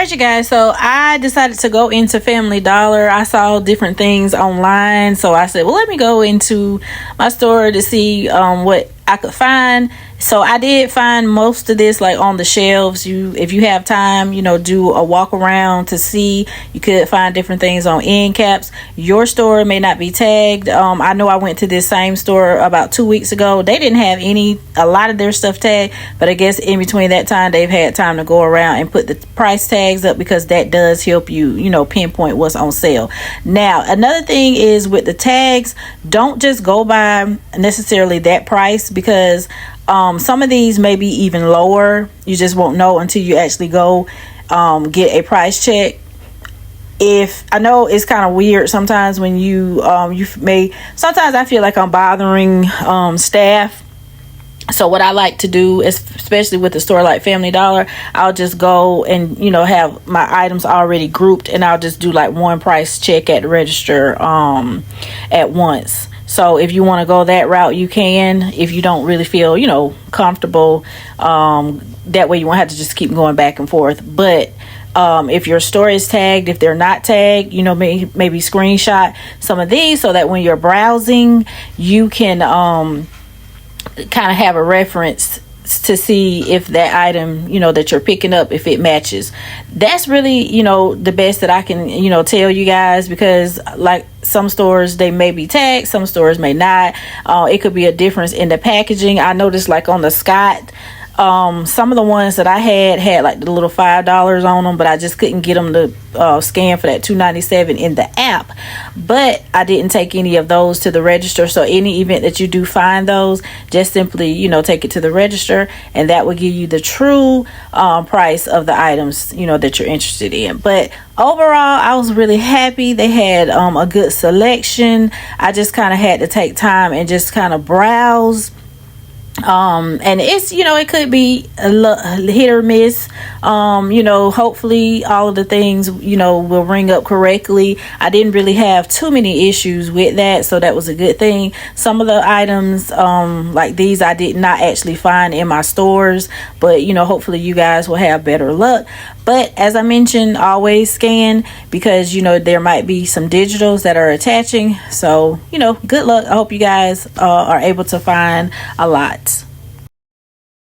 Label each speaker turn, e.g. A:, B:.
A: right, you guys, so I decided to go into Family Dollar. I saw different things online, so I said, well, let me go into my store to see what I could find. So I did find most of this like on the shelves. If you have time, do a walk around to see. You could find different things on end caps. Your store may not be tagged. I know I went to this same store about 2 weeks ago. They didn't have a lot of their stuff tagged, but I guess in between that time they've had time to go around and put the price tags up, because that does help you pinpoint what's on sale. Now, another thing is with the tags, don't just go by necessarily that price, because some of these may be even lower. You just won't know until you actually go get a price check. If I know it's kind of weird sometimes when sometimes I feel like I'm bothering staff. So what I like to do is, especially with a store like Family Dollar, I'll just go and have my items already grouped, and I'll just do like one price check at the register at once. So if you want to go that route, you can. If you don't really feel comfortable, that way you won't have to just keep going back and forth. But if your store is tagged, if they're not tagged, maybe screenshot some of these, so that when you're browsing, you can kind of have a reference to see if that item that you're picking up, if it matches. That's really the best that I can tell you guys, because like some stores, they may be tagged, some stores may not. It could be a difference in the packaging. I noticed like on the Scott, some of the ones that I had like the little $5 on them, but I just couldn't get them to scan for that $2.97 in the app. But I didn't take any of those to the register. So any event that you do find those, just simply take it to the register, and that will give you the true price of the items that you're interested in. But overall, I was really happy. They had a good selection. I just kind of had to take time and just kind of browse. And it's it could be a hit or miss. Hopefully all of the things will ring up correctly. I didn't really have too many issues with that, so that was a good thing. Some of the items like these I did not actually find in my stores, but hopefully you guys will have better luck. But as I mentioned, always scan, because there might be some digitals that are attaching. So good luck. I hope you guys are able to find a lot.